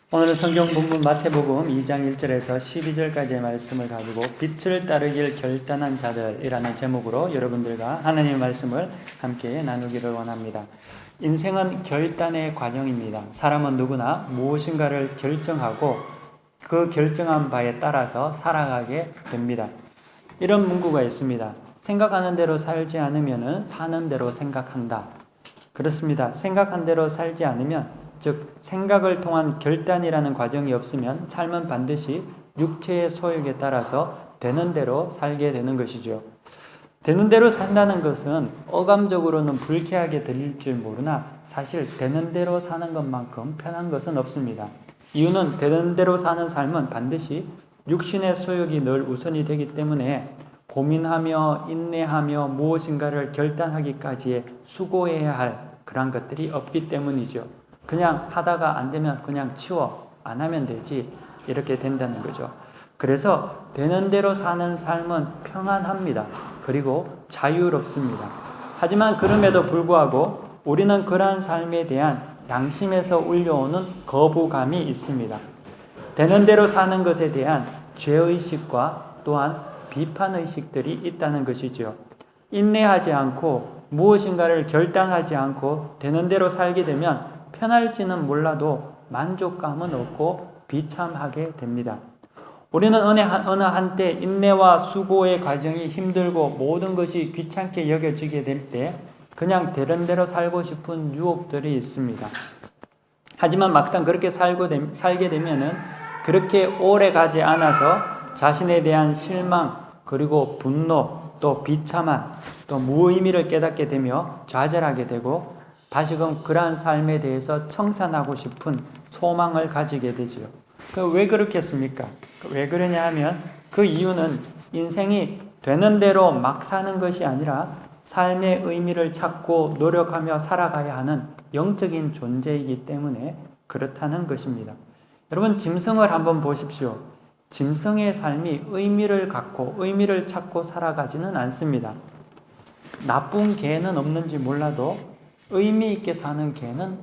오늘은 성경 본문 마태복음 2장 1절에서 12절까지의 말씀을 가지고 빛을 따르길 결단한 자들이라는 제목으로 여러분들과 하나님의 말씀을 함께 나누기를 원합니다. 인생은 결단의 과정입니다. 사람은 누구나 무엇인가를 결정하고 그 결정한 바에 따라서 살아가게 됩니다. 이런 문구가 있습니다. 생각하는 대로 살지 않으면 사는 대로 생각한다. 그렇습니다. 생각한 대로 살지 않으면, 즉 생각을 통한 결단이라는 과정이 없으면 삶은 반드시 육체의 소욕에 따라서 되는 대로 살게 되는 것이죠. 되는 대로 산다는 것은 어감적으로는 불쾌하게 들릴 줄 모르나 사실 되는 대로 사는 것만큼 편한 것은 없습니다. 이유는 되는 대로 사는 삶은 반드시 육신의 소욕이 늘 우선이 되기 때문에 고민하며 인내하며 무엇인가를 결단하기까지의 수고해야 할 그런 것들이 없기 때문이죠. 그냥 하다가 안 되면 그냥 치워, 안 하면 되지, 이렇게 된다는 거죠. 그래서 되는 대로 사는 삶은 평안합니다. 그리고 자유롭습니다. 하지만 그럼에도 불구하고 우리는 그러한 삶에 대한 양심에서 울려오는 거부감이 있습니다. 되는 대로 사는 것에 대한 죄의식과 또한 비판의식들이 있다는 것이죠. 인내하지 않고 무엇인가를 결단하지 않고 되는 대로 살게 되면 편할지는 몰라도 만족감은 없고 비참하게 됩니다. 우리는 어느 한때 인내와 수고의 과정이 힘들고 모든 것이 귀찮게 여겨지게 될 때 그냥 되는 대로 살고 싶은 유혹들이 있습니다. 하지만 막상 그렇게 살게 되면은 그렇게 오래 가지 않아서 자신에 대한 실망, 그리고 분노, 또 비참한, 또 무의미를 깨닫게 되며 좌절하게 되고 다시금 그러한 삶에 대해서 청산하고 싶은 소망을 가지게 되죠. 왜 그렇겠습니까? 왜 그러냐 하면 그 이유는 인생이 되는 대로 막 사는 것이 아니라 삶의 의미를 찾고 노력하며 살아가야 하는 영적인 존재이기 때문에 그렇다는 것입니다. 여러분, 짐승을 한번 보십시오. 짐승의 삶이 의미를 갖고 의미를 찾고 살아가지는 않습니다. 나쁜 개는 없는지 몰라도 의미 있게 사는 개는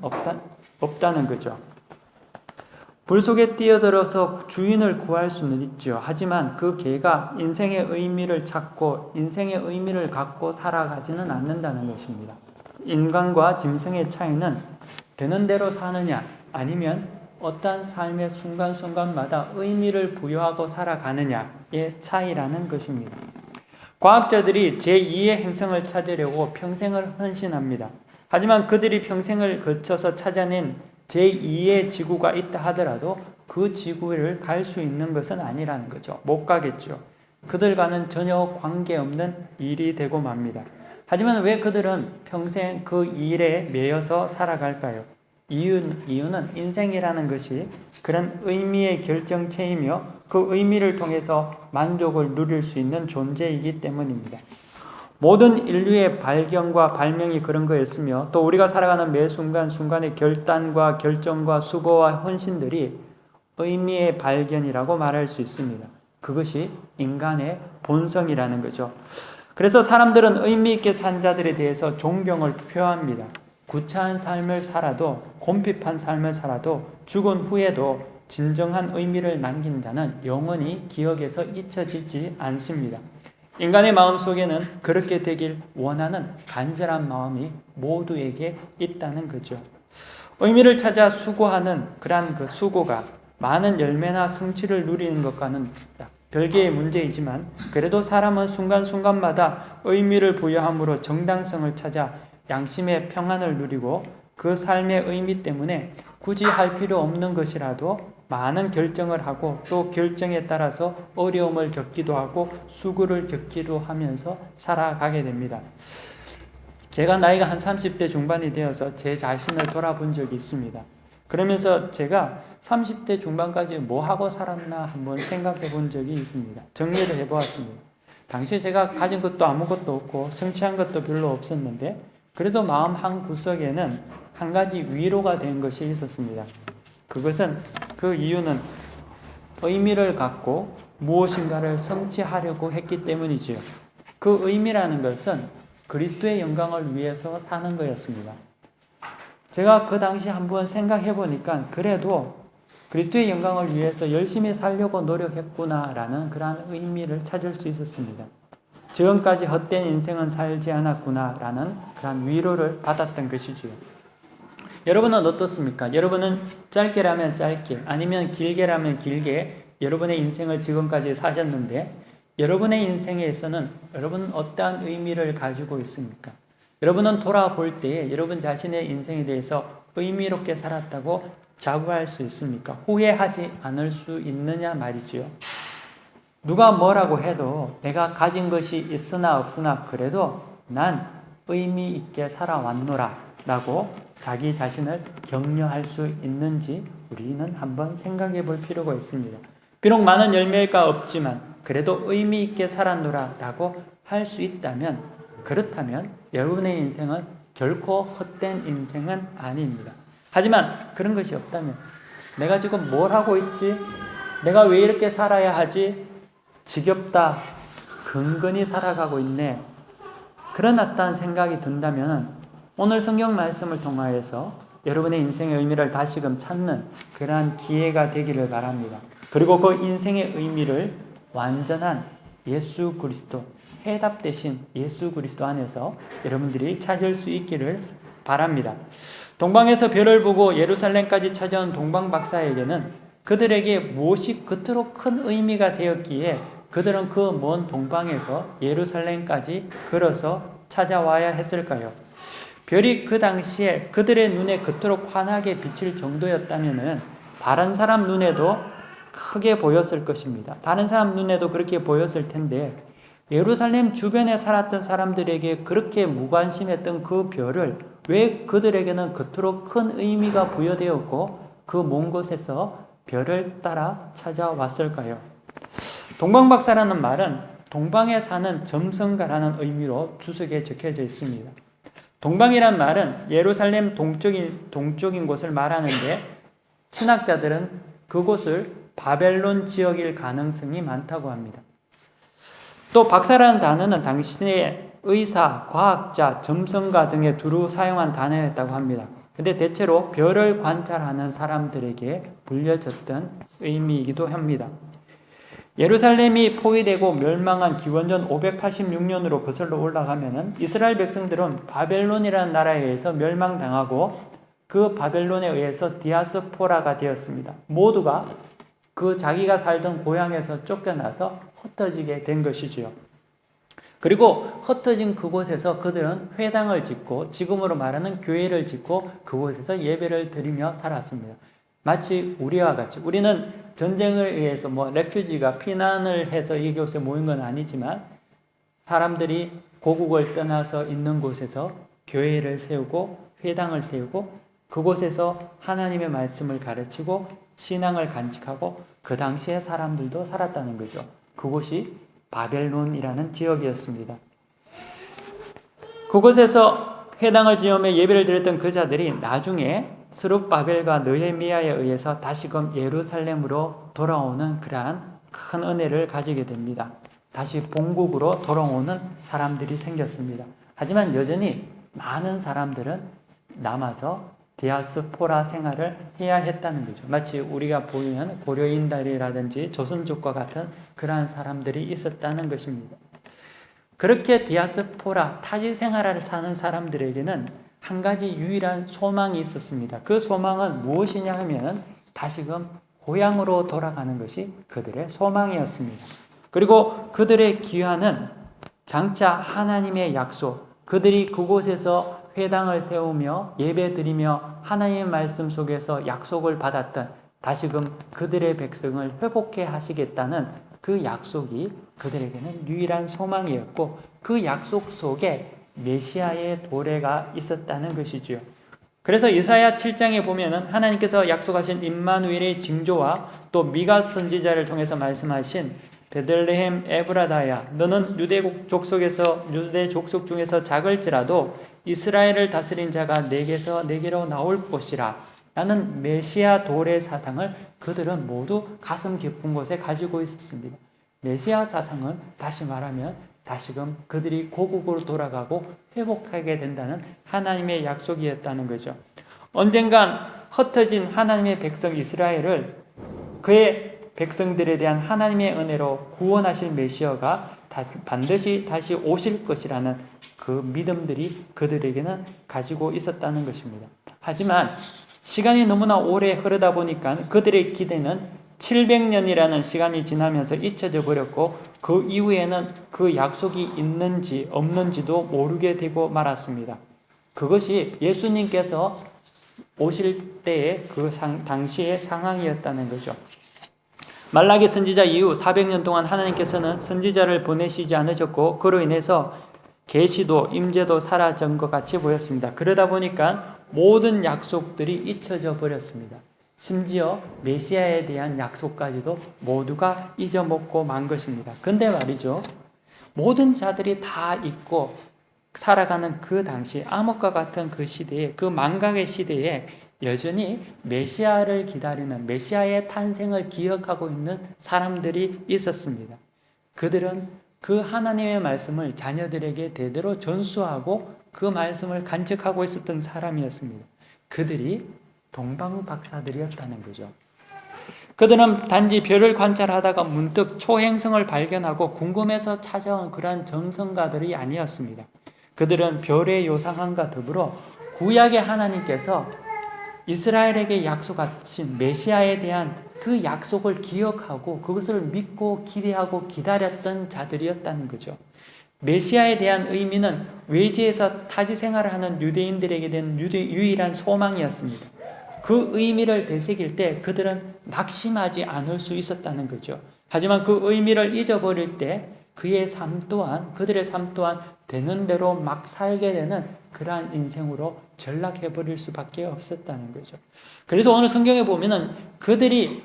없다는 거죠. 불 속에 뛰어들어서 주인을 구할 수는 있죠. 하지만 그 개가 인생의 의미를 찾고 인생의 의미를 갖고 살아가지는 않는다는 것입니다. 인간과 짐승의 차이는 되는 대로 사느냐 아니면 어떠한 삶의 순간순간마다 의미를 부여하고 살아가느냐의 차이라는 것입니다. 과학자들이 제2의 행성을 찾으려고 평생을 헌신합니다. 하지만 그들이 평생을 거쳐서 찾아낸 제2의 지구가 있다 하더라도 그 지구를 갈 수 있는 것은 아니라는 거죠. 못 가겠죠. 그들과는 전혀 관계없는 일이 되고 맙니다. 하지만 왜 그들은 평생 그 일에 매여서 살아갈까요? 이유는 인생이라는 것이 그런 의미의 결정체이며 그 의미를 통해서 만족을 누릴 수 있는 존재이기 때문입니다. 모든 인류의 발견과 발명이 그런 거였으며 또 우리가 살아가는 매 순간순간의 결단과 결정과 수고와 헌신들이 의미의 발견이라고 말할 수 있습니다. 그것이 인간의 본성이라는 거죠. 그래서 사람들은 의미 있게 산 자들에 대해서 존경을 표합니다. 구차한 삶을 살아도 곰핍한 삶을 살아도 죽은 후에도 진정한 의미를 남긴 자는 영원히 기억에서 잊혀지지 않습니다. 인간의 마음속에는 그렇게 되길 원하는 간절한 마음이 모두에게 있다는 거죠. 의미를 찾아 수고하는 그러한 그 수고가 많은 열매나 성취를 누리는 것과는 별개의 문제이지만 그래도 사람은 순간순간마다 의미를 부여함으로 정당성을 찾아 양심의 평안을 누리고 그 삶의 의미 때문에 굳이 할 필요 없는 것이라도 많은 결정을 하고 또 결정에 따라서 어려움을 겪기도 하고 수고를 겪기도 하면서 살아가게 됩니다. 제가 나이가 한 30대 중반이 되어서 제 자신을 돌아본 적이 있습니다. 그러면서 제가 30대 중반까지 뭐 하고 살았나 한번 생각해 본 적이 있습니다. 정리를 해보았습니다. 당시 제가 가진 것도 아무것도 없고 성취한 것도 별로 없었는데 그래도 마음 한 구석에는 한 가지 위로가 된 것이 있었습니다. 그것은 그 이유는 의미를 갖고 무엇인가를 성취하려고 했기 때문이지요. 그 의미라는 것은 그리스도의 영광을 위해서 사는 거였습니다. 제가 그 당시 한번 생각해 보니까 그래도 그리스도의 영광을 위해서 열심히 살려고 노력했구나라는 그러한 의미를 찾을 수 있었습니다. 지금까지 헛된 인생은 살지 않았구나라는 그러한 위로를 받았던 것이지요. 여러분은 어떻습니까? 여러분은 짧게라면 짧게, 아니면 길게라면 길게 여러분의 인생을 지금까지 사셨는데 여러분의 인생에서는 여러분은 어떠한 의미를 가지고 있습니까? 여러분은 돌아볼 때 여러분 자신의 인생에 대해서 의미롭게 살았다고 자부할 수 있습니까? 후회하지 않을 수 있느냐 말이지요. 누가 뭐라고 해도 내가 가진 것이 있으나 없으나 그래도 난 의미 있게 살아왔노라 라고 자기 자신을 격려할 수 있는지 우리는 한번 생각해 볼 필요가 있습니다. 비록 많은 열매가 없지만 그래도 의미 있게 살았노라 라고 할 수 있다면, 그렇다면 여러분의 인생은 결코 헛된 인생은 아닙니다. 하지만 그런 것이 없다면 내가 지금 뭘 하고 있지? 내가 왜 이렇게 살아야 하지? 지겹다. 근근히 살아가고 있네. 그런 어떠한 생각이 든다면 오늘 성경 말씀을 통하여서 여러분의 인생의 의미를 다시금 찾는 그러한 기회가 되기를 바랍니다. 그리고 그 인생의 의미를 완전한 예수 그리스도, 해답 대신 예수 그리스도 안에서 여러분들이 찾을 수 있기를 바랍니다. 동방에서 별을 보고 예루살렘까지 찾아온 동방 박사에게는 그들에게 무엇이 그토록 큰 의미가 되었기에 그들은 그 먼 동방에서 예루살렘까지 걸어서 찾아와야 했을까요? 별이 그 당시에 그들의 눈에 그토록 환하게 비칠 정도였다면 다른 사람 눈에도 크게 보였을 것입니다. 다른 사람 눈에도 그렇게 보였을 텐데 예루살렘 주변에 살았던 사람들에게 그렇게 무관심했던 그 별을 왜 그들에게는 그토록 큰 의미가 부여되었고 그 먼 곳에서 별을 따라 찾아왔을까요? 동방박사라는 말은 동방에 사는 점성가라는 의미로 주석에 적혀져 있습니다. 동방이란 말은 예루살렘 동쪽인 곳을 말하는데 신학자들은 그곳을 바벨론 지역일 가능성이 많다고 합니다. 또 박사라는 단어는 당시의 의사, 과학자, 점성가 등에 두루 사용한 단어였다고 합니다. 근데 대체로 별을 관찰하는 사람들에게 불려졌던 의미이기도 합니다. 예루살렘이 포위되고 멸망한 기원전 586년으로 거슬러 올라가면은 이스라엘 백성들은 바벨론이라는 나라에 의해서 멸망당하고 그 바벨론에 의해서 디아스포라가 되었습니다. 모두가 그 자기가 살던 고향에서 쫓겨나서 흩어지게 된 것이지요. 그리고 흩어진 그곳에서 그들은 회당을 짓고 지금으로 말하는 교회를 짓고 그곳에서 예배를 드리며 살았습니다. 마치 우리와 같이, 우리는 전쟁을 의해서 레퓨지가 피난을 해서 이곳에 모인 건 아니지만 사람들이 고국을 떠나서 있는 곳에서 교회를 세우고 회당을 세우고 그곳에서 하나님의 말씀을 가르치고 신앙을 간직하고 그 당시에 사람들도 살았다는 거죠. 그곳이 바벨론이라는 지역이었습니다. 그곳에서 회당을 지으며 예배를 드렸던 그 자들이 나중에 스룹바벨과 느헤미야에 의해서 다시금 예루살렘으로 돌아오는 그러한 큰 은혜를 가지게 됩니다. 다시 본국으로 돌아오는 사람들이 생겼습니다. 하지만 여전히 많은 사람들은 남아서 디아스포라 생활을 해야 했다는 거죠. 마치 우리가 보면 고려인들이라든지 조선족과 같은 그러한 사람들이 있었다는 것입니다. 그렇게 디아스포라, 타지 생활을 사는 사람들에게는 한 가지 유일한 소망이 있었습니다. 그 소망은 무엇이냐 하면 다시금 고향으로 돌아가는 것이 그들의 소망이었습니다. 그리고 그들의 기한은 장차 하나님의 약속, 그들이 그곳에서 회당을 세우며 예배드리며 하나님의 말씀 속에서 약속을 받았던 다시금 그들의 백성을 회복해 하시겠다는 그 약속이 그들에게는 유일한 소망이었고 그 약속 속에 메시아의 도래가 있었다는 것이지요. 그래서 이사야 7장에 보면은 하나님께서 약속하신 임마누엘의 징조와 또 미가 선지자를 통해서 말씀하신 베들레헴 에브라다야 너는 유대 족속 중에서 작을지라도 이스라엘을 다스린 자가 내게로 나올 것이라 라는 메시아 도래 사상을 그들은 모두 가슴 깊은 곳에 가지고 있었습니다. 메시아 사상은 다시 말하면 다시금 그들이 고국으로 돌아가고 회복하게 된다는 하나님의 약속이었다는 거죠. 언젠간 흩어진 하나님의 백성 이스라엘을 그의 백성들에 대한 하나님의 은혜로 구원하실 메시아가 반드시 다시 오실 것이라는 그 믿음들이 그들에게는 가지고 있었다는 것입니다. 하지만 시간이 너무나 오래 흐르다 보니까 그들의 기대는 700년이라는 시간이 지나면서 잊혀져 버렸고 그 이후에는 그 약속이 있는지 없는지도 모르게 되고 말았습니다. 그것이 예수님께서 오실 때의 그 당시의 상황이었다는 거죠. 말라기 선지자 이후 400년 동안 하나님께서는 선지자를 보내시지 않으셨고 그로 인해서 계시도 임재도 사라진 것 같이 보였습니다. 그러다 보니까 모든 약속들이 잊혀져 버렸습니다. 심지어 메시아에 대한 약속까지도 모두가 잊어먹고 만 것입니다. 근데 말이죠, 모든 자들이 다 잊고 살아가는 그 당시 암흑과 같은 그 시대에, 그 망각의 시대에 여전히 메시아를 기다리는, 메시아의 탄생을 기억하고 있는 사람들이 있었습니다. 그들은 그 하나님의 말씀을 자녀들에게 대대로 전수하고 그 말씀을 간직하고 있었던 사람이었습니다. 그들이 동방박사들이었다는 거죠. 그들은 단지 별을 관찰하다가 문득 초행성을 발견하고 궁금해서 찾아온 그러한 정성가들이 아니었습니다. 그들은 별의 요상함과 더불어 구약의 하나님께서 이스라엘에게 약속하신 메시아에 대한 그 약속을 기억하고 그것을 믿고 기대하고 기다렸던 자들이었다는 거죠. 메시아에 대한 의미는 외지에서 타지 생활을 하는 유대인들에게 된 유일한 소망이었습니다. 그 의미를 되새길 때 그들은 낙심하지 않을 수 있었다는 거죠. 하지만 그 의미를 잊어버릴 때 그들의 삶 또한 되는 대로 막 살게 되는 그러한 인생으로 전락해버릴 수밖에 없었다는 거죠. 그래서 오늘 성경에 보면은 그들이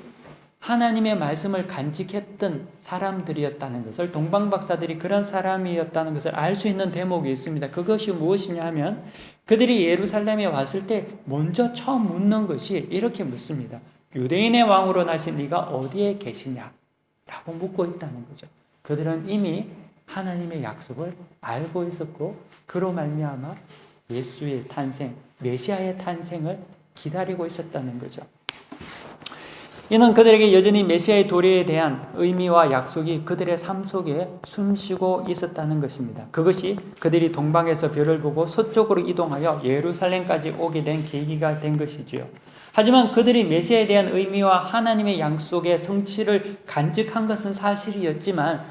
하나님의 말씀을 간직했던 사람들이었다는 것을, 동방박사들이 그런 사람이었다는 것을 알 수 있는 대목이 있습니다. 그것이 무엇이냐 하면 그들이 예루살렘에 왔을 때 먼저 처음 묻는 것이 이렇게 묻습니다. 유대인의 왕으로 나신 네가 어디에 계시냐? 라고 묻고 있다는 거죠. 그들은 이미 하나님의 약속을 알고 있었고 그로 말미암아 예수의 탄생, 메시아의 탄생을 기다리고 있었다는 거죠. 이는 그들에게 여전히 메시아의 도래에 대한 의미와 약속이 그들의 삶 속에 숨쉬고 있었다는 것입니다. 그것이 그들이 동방에서 별을 보고 서쪽으로 이동하여 예루살렘까지 오게 된 계기가 된 것이지요. 하지만 그들이 메시아에 대한 의미와 하나님의 약속의 성취를 간직한 것은 사실이었지만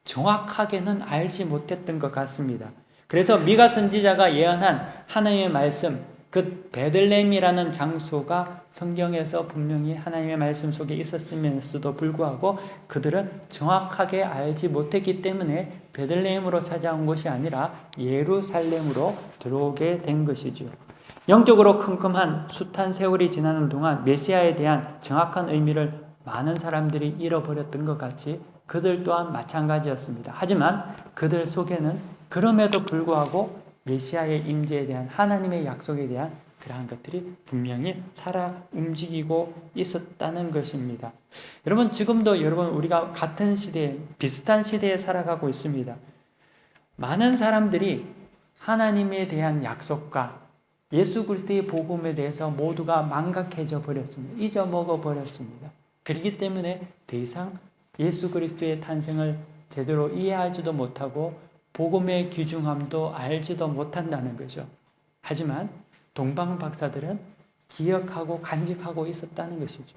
정확하게는 알지 못했던 것 같습니다. 그래서 미가 선지자가 예언한 하나님의 말씀, 그 베들레헴이라는 장소가 성경에서 분명히 하나님의 말씀 속에 있었으면서도 불구하고 그들은 정확하게 알지 못했기 때문에 베들레헴으로 찾아온 것이 아니라 예루살렘으로 들어오게 된 것이죠. 영적으로 컴컴한 숱한 세월이 지나는 동안 메시아에 대한 정확한 의미를 많은 사람들이 잃어버렸던 것 같이 그들 또한 마찬가지였습니다. 하지만 그들 속에는 그럼에도 불구하고 메시아의 임재에 대한 하나님의 약속에 대한 그러한 것들이 분명히 살아 움직이고 있었다는 것입니다. 여러분, 지금도 우리가 같은 시대에, 비슷한 시대에 살아가고 있습니다. 많은 사람들이 하나님에 대한 약속과 예수 그리스도의 복음에 대해서 모두가 망각해져 버렸습니다. 잊어먹어 버렸습니다. 그렇기 때문에 더 이상 예수 그리스도의 탄생을 제대로 이해하지도 못하고 복음의 귀중함도 알지도 못한다는 거죠. 하지만 동방박사들은 기억하고 간직하고 있었다는 것이죠.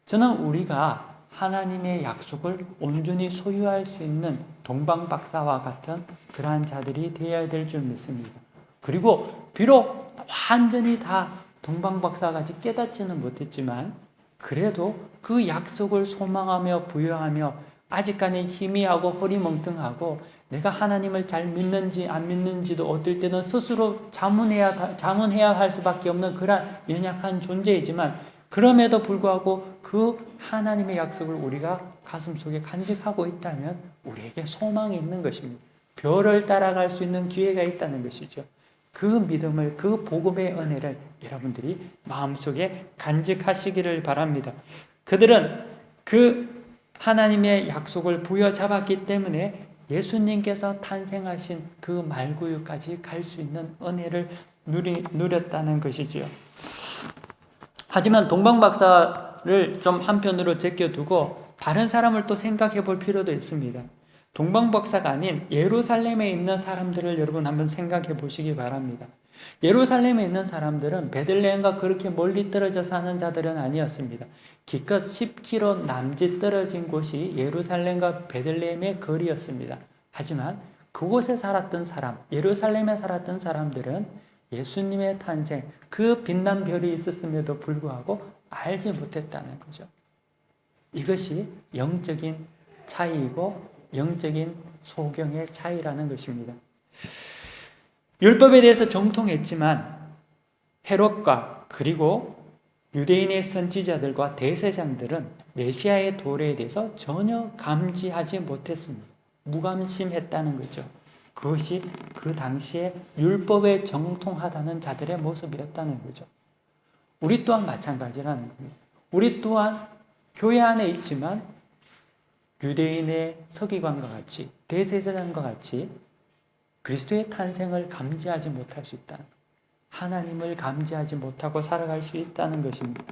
저는 우리가 하나님의 약속을 온전히 소유할 수 있는 동방박사와 같은 그러한 자들이 되어야 될 줄 믿습니다. 그리고 비록 완전히 다 동방박사같이 깨닫지는 못했지만 그래도 그 약속을 소망하며 부여하며 아직까지 희미하고 허리멍텅하고 내가 하나님을 잘 믿는지 안 믿는지도 어떨 때는 스스로 자문해야 할 수밖에 없는 그런 연약한 존재이지만 그럼에도 불구하고 그 하나님의 약속을 우리가 가슴속에 간직하고 있다면 우리에게 소망이 있는 것입니다. 별을 따라갈 수 있는 기회가 있다는 것이죠. 그 믿음을, 그 복음의 은혜를 여러분들이 마음속에 간직하시기를 바랍니다. 그들은 그 하나님의 약속을 부여잡았기 때문에 예수님께서 탄생하신 그 말구유까지 갈 수 있는 은혜를 누렸다는 것이지요. 하지만 동방박사 동방박사를 좀 한편으로 제껴두고 다른 사람을 또 생각해 볼 필요도 있습니다. 동방박사가 아닌 예루살렘에 있는 사람들을 여러분 한번 생각해 보시기 바랍니다. 예루살렘에 있는 사람들은 베들레헴과 그렇게 멀리 떨어져 사는 자들은 아니었습니다. 기껏 10km 남짓 떨어진 곳이 예루살렘과 베들레헴의 거리였습니다. 하지만 그곳에 살았던 사람, 예루살렘에 살았던 사람들은 예수님의 탄생, 그 빛난 별이 있었음에도 불구하고 알지 못했다는 거죠. 이것이 영적인 차이이고 영적인 소경의 차이라는 것입니다. 율법에 대해서 정통했지만 헤롯과 그리고 유대인의 선지자들과 대제사장들은 메시아의 도래에 대해서 전혀 감지하지 못했습니다. 무감심했다는 거죠. 그것이 그 당시에 율법에 정통하다는 자들의 모습이었다는 거죠. 우리 또한 마찬가지라는 겁니다. 우리 또한 교회 안에 있지만 유대인의 서기관과 같이 대제사장과 같이 그리스도의 탄생을 감지하지 못할 수 있다는 것. 하나님을 감지하지 못하고 살아갈 수 있다는 것입니다.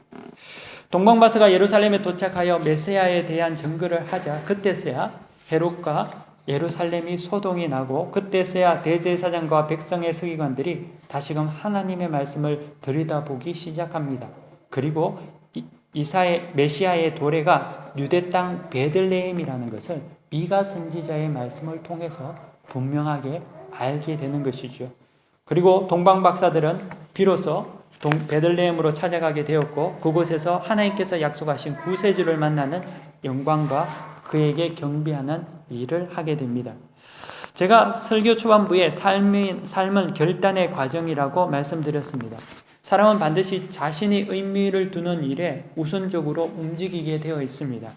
동방박사가 예루살렘에 도착하여 메시아에 대한 증거를 하자 그때서야 헤롯과 예루살렘이 소동이 나고 그때서야 대제사장과 백성의 서기관들이 다시금 하나님의 말씀을 들여다보기 시작합니다. 그리고 이사의 메시아의 도래가 유대 땅 베들레헴이라는 것을 미가 선지자의 말씀을 통해서 분명하게 알게 되는 것이죠. 그리고 동방박사들은 비로소 베들레헴으로 찾아가게 되었고 그곳에서 하나님께서 약속하신 구세주를 만나는 영광과 그에게 경배하는 일을 하게 됩니다. 제가 설교 초반부에 삶은 결단의 과정이라고 말씀드렸습니다. 사람은 반드시 자신이 의미를 두는 일에 우선적으로 움직이게 되어 있습니다.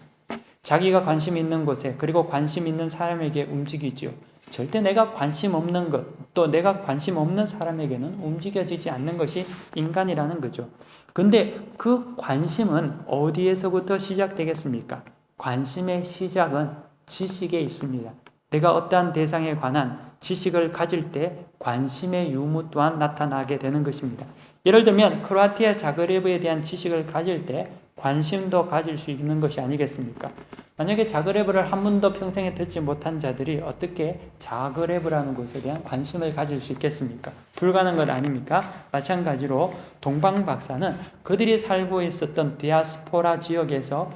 자기가 관심 있는 곳에 그리고 관심 있는 사람에게 움직이지요. 절대 내가 관심 없는 것, 또 내가 관심 없는 사람에게는 움직여지지 않는 것이 인간이라는 거죠. 근데 그 관심은 어디에서부터 시작되겠습니까? 관심의 시작은 지식에 있습니다. 내가 어떠한 대상에 관한 지식을 가질 때 관심의 유무 또한 나타나게 되는 것입니다. 예를 들면 크로아티아 자그레브에 대한 지식을 가질 때 관심도 가질 수 있는 것이 아니겠습니까? 만약에 자그레브를 한 번도 평생에 듣지 못한 자들이 어떻게 자그레브라는 곳에 대한 관심을 가질 수 있겠습니까? 불가능한 것 아닙니까? 마찬가지로 동방박사는 그들이 살고 있었던 디아스포라 지역에서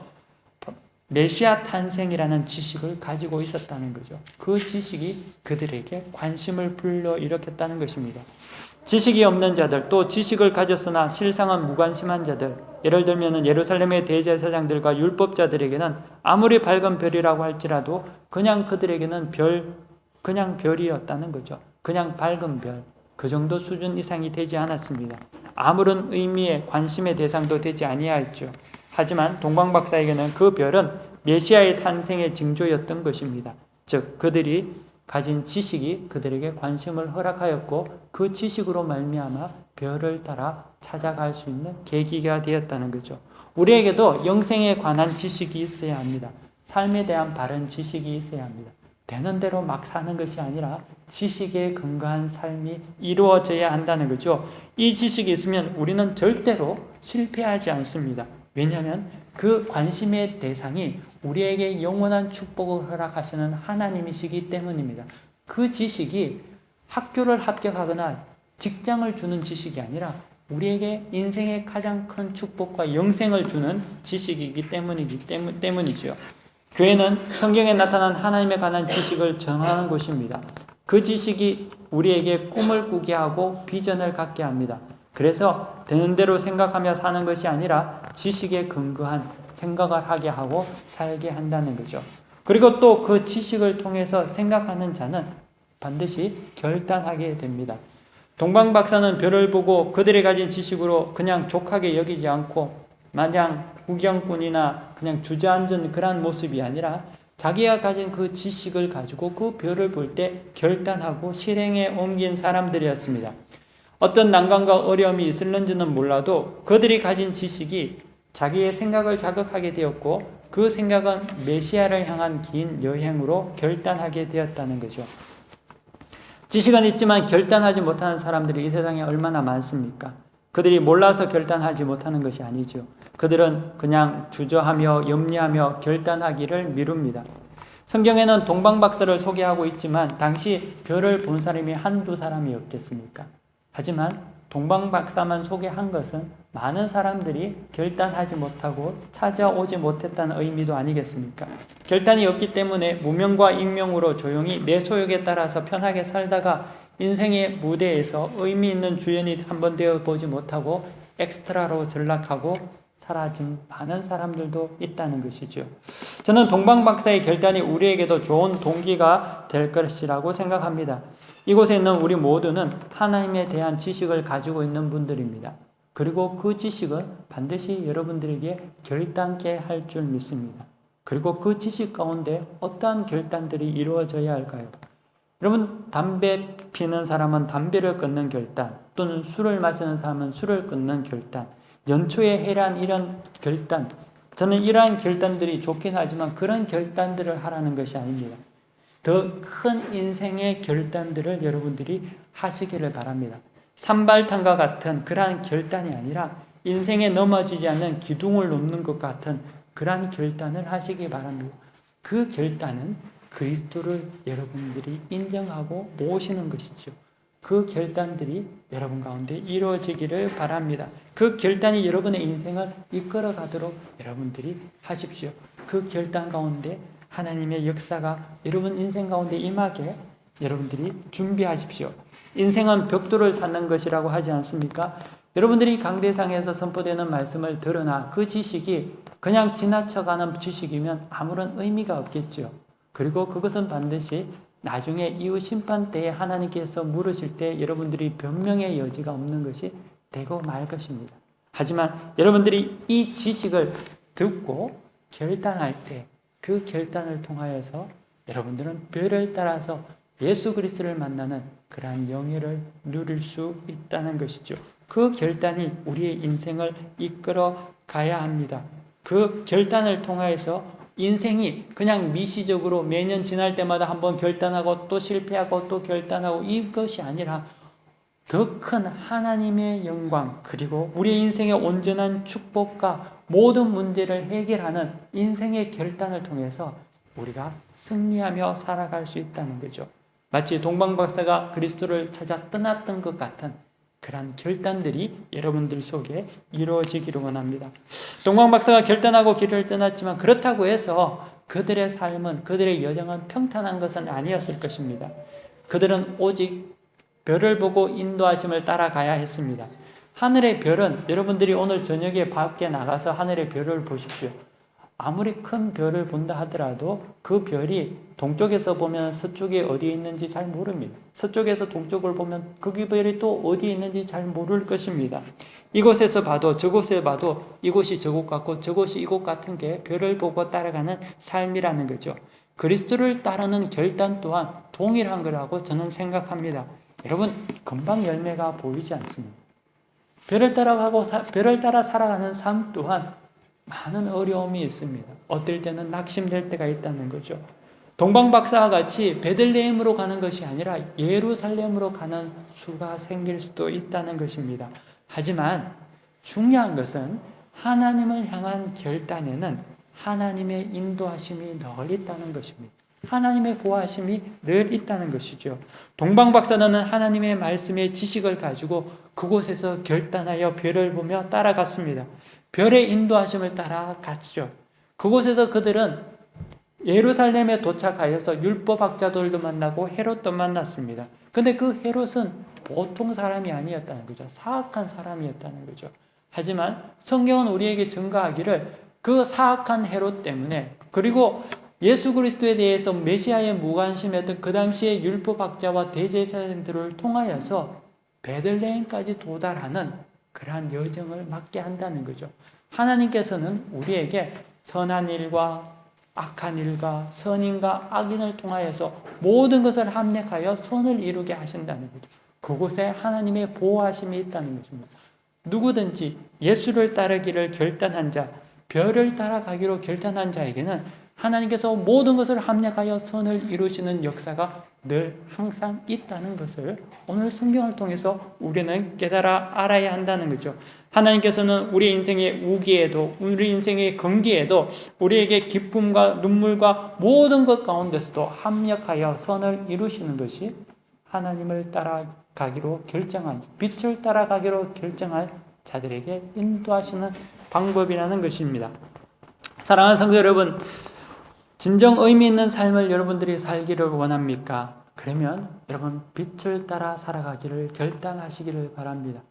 메시아 탄생이라는 지식을 가지고 있었다는 거죠. 그 지식이 그들에게 관심을 불러일으켰다는 것입니다. 지식이 없는 자들, 또 지식을 가졌으나 실상은 무관심한 자들, 예를 들면 예루살렘의 대제사장들과 율법자들에게는 아무리 밝은 별이라고 할지라도 그냥 그들에게는 그냥 별이었다는 거죠. 그냥 밝은 별, 그 정도 수준 이상이 되지 않았습니다. 아무런 의미의 관심의 대상도 되지 아니하였죠. 하지만 동방박사에게는 그 별은 메시아의 탄생의 징조였던 것입니다. 즉 그들이 가진 지식이 그들에게 관심을 허락하였고 그 지식으로 말미암아 별을 따라 찾아갈 수 있는 계기가 되었다는 거죠. 우리에게도 영생에 관한 지식이 있어야 합니다. 삶에 대한 바른 지식이 있어야 합니다. 되는 대로 막 사는 것이 아니라 지식에 근거한 삶이 이루어져야 한다는 거죠. 이 지식이 있으면 우리는 절대로 실패하지 않습니다. 왜냐하면 그 관심의 대상이 우리에게 영원한 축복을 허락하시는 하나님이시기 때문입니다. 그 지식이 학교를 합격하거나 직장을 주는 지식이 아니라 우리에게 인생의 가장 큰 축복과 영생을 주는 지식이기 때문이죠. 교회는 성경에 나타난 하나님에 관한 지식을 전하는 곳입니다. 그 지식이 우리에게 꿈을 꾸게 하고 비전을 갖게 합니다. 그래서 되는 대로 생각하며 사는 것이 아니라 지식에 근거한 생각을 하게 하고 살게 한다는 거죠. 그리고 또 그 지식을 통해서 생각하는 자는 반드시 결단하게 됩니다. 동방박사는 별을 보고 그들이 가진 지식으로 그냥 족하게 여기지 않고 마냥 구경꾼이나 그냥 주저앉은 그런 모습이 아니라 자기가 가진 그 지식을 가지고 그 별을 볼 때 결단하고 실행에 옮긴 사람들이었습니다. 어떤 난관과 어려움이 있을는지는 몰라도 그들이 가진 지식이 자기의 생각을 자극하게 되었고 그 생각은 메시아를 향한 긴 여행으로 결단하게 되었다는 거죠. 지식은 있지만 결단하지 못하는 사람들이 이 세상에 얼마나 많습니까? 그들이 몰라서 결단하지 못하는 것이 아니죠. 그들은 그냥 주저하며 염려하며 결단하기를 미룹니다. 성경에는 동방박사를 소개하고 있지만 당시 별을 본 사람이 한두 사람이었겠습니까? 하지만 동방박사만 소개한 것은 많은 사람들이 결단하지 못하고 찾아오지 못했다는 의미도 아니겠습니까? 결단이 없기 때문에 무명과 익명으로 조용히 내 소욕에 따라서 편하게 살다가 인생의 무대에서 의미 있는 주연이 한번 되어보지 못하고 엑스트라로 전락하고 사라진 많은 사람들도 있다는 것이죠. 저는 동방박사의 결단이 우리에게도 좋은 동기가 될 것이라고 생각합니다. 이곳에 있는 우리 모두는 하나님에 대한 지식을 가지고 있는 분들입니다. 그리고 그 지식은 반드시 여러분들에게 결단케 할 줄 믿습니다. 그리고 그 지식 가운데 어떠한 결단들이 이루어져야 할까요? 여러분, 담배 피는 사람은 담배를 끊는 결단, 또는 술을 마시는 사람은 술을 끊는 결단, 연초에 해란 이런 결단, 저는 이러한 결단들이 좋긴 하지만 그런 결단들을 하라는 것이 아닙니다. 더 큰 인생의 결단들을 여러분들이 하시기를 바랍니다. 산발탄과 같은 그러한 결단이 아니라 인생에 넘어지지 않는 기둥을 놓는 것 같은 그러한 결단을 하시기 바랍니다. 그 결단은 그리스도를 여러분들이 인정하고 모시는 것이죠. 그 결단들이 여러분 가운데 이루어지기를 바랍니다. 그 결단이 여러분의 인생을 이끌어 가도록 여러분들이 하십시오. 그 결단 가운데 하나님의 역사가 여러분 인생 가운데 임하게 여러분들이 준비하십시오. 인생은 벽돌을 쌓는 것이라고 하지 않습니까? 여러분들이 강대상에서 선포되는 말씀을 들으나 그 지식이 그냥 지나쳐가는 지식이면 아무런 의미가 없겠죠. 그리고 그것은 반드시 나중에 이후 심판 때에 하나님께서 물으실 때 여러분들이 변명의 여지가 없는 것이 되고 말 것입니다. 하지만 여러분들이 이 지식을 듣고 결단할 때 그 결단을 통하여서 여러분들은 별을 따라서 예수 그리스도를 만나는 그러한 영예를 누릴 수 있다는 것이죠. 그 결단이 우리의 인생을 이끌어 가야 합니다. 그 결단을 통하여서 인생이 그냥 미시적으로 매년 지날 때마다 한번 결단하고 또 실패하고 또 결단하고 이것이 아니라 더 큰 하나님의 영광, 그리고 우리의 인생의 온전한 축복과 모든 문제를 해결하는 인생의 결단을 통해서 우리가 승리하며 살아갈 수 있다는 거죠. 마치 동방박사가 그리스도를 찾아 떠났던 것 같은 그런 결단들이 여러분들 속에 이루어지기를 원합니다. 동방박사가 결단하고 길을 떠났지만 그렇다고 해서 그들의 삶은, 그들의 여정은 평탄한 것은 아니었을 것입니다. 그들은 오직 별을 보고 인도하심을 따라가야 했습니다. 하늘의 별은 여러분들이 오늘 저녁에 밖에 나가서 하늘의 별을 보십시오. 아무리 큰 별을 본다 하더라도 그 별이 동쪽에서 보면 서쪽에 어디에 있는지 잘 모릅니다. 서쪽에서 동쪽을 보면 그 별이 또 어디에 있는지 잘 모를 것입니다. 이곳에서 봐도 저곳에 봐도 이곳이 저곳 같고 저곳이 이곳 같은 게 별을 보고 따라가는 삶이라는 거죠. 그리스도를 따르는 결단 또한 동일한 거라고 저는 생각합니다. 여러분, 금방 열매가 보이지 않습니다. 별을 따라 살아가는 삶 또한 많은 어려움이 있습니다. 어떨 때는 낙심될 때가 있다는 거죠. 동방박사와 같이 베들레헴으로 가는 것이 아니라 예루살렘으로 가는 수가 생길 수도 있다는 것입니다. 하지만 중요한 것은 하나님을 향한 결단에는 하나님의 인도하심이 늘 있다는 것입니다. 하나님의 보호하심이 늘 있다는 것이죠. 동방박사는 하나님의 말씀의 지식을 가지고 그곳에서 결단하여 별을 보며 따라갔습니다. 별의 인도하심을 따라갔죠. 그곳에서 그들은 예루살렘에 도착하여서 율법학자들도 만나고 헤롯도 만났습니다. 근데 그 헤롯은 보통 사람이 아니었다는 거죠. 사악한 사람이었다는 거죠. 하지만 성경은 우리에게 증거하기를 그 사악한 헤롯 때문에, 그리고 예수 그리스도에 대해서 메시아에 무관심했던 그 당시의 율법학자와 대제사장들을 통하여서 베들레헴까지 도달하는 그러한 여정을 맞게 한다는 거죠. 하나님께서는 우리에게 선한 일과 악한 일과 선인과 악인을 통하여서 모든 것을 합력하여 선을 이루게 하신다는 거죠. 그곳에 하나님의 보호하심이 있다는 것입니다. 누구든지 예수를 따르기를 결단한 자, 별을 따라가기로 결단한 자에게는 하나님께서 모든 것을 합력하여 선을 이루시는 역사가 늘 항상 있다는 것을 오늘 성경을 통해서 우리는 깨달아 알아야 한다는 거죠. 하나님께서는 우리 인생의 우기에도, 우리 인생의 건기에도, 우리에게 기쁨과 눈물과 모든 것 가운데서도 합력하여 선을 이루시는 것이 하나님을 따라가기로 결정한, 빛을 따라가기로 결정할 자들에게 인도하시는 방법이라는 것입니다. 사랑하는 성도 여러분, 진정 의미 있는 삶을 여러분들이 살기를 원합니까? 그러면 여러분 빛을 따라 살아가기를 결단하시기를 바랍니다.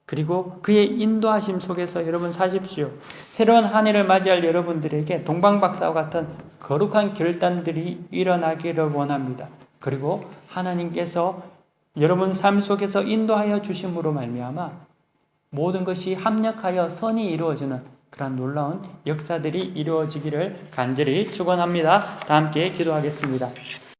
그리고 그의 인도하심 속에서 여러분 사십시오. 새로운 한 해를 맞이할 여러분들에게 동방박사와 같은 거룩한 결단들이 일어나기를 원합니다. 그리고 하나님께서 여러분 삶 속에서 인도하여 주심으로 말미암아 모든 것이 합력하여 선이 이루어지는 그런 놀라운 역사들이 이루어지기를 간절히 축원합니다. 다 함께 기도하겠습니다.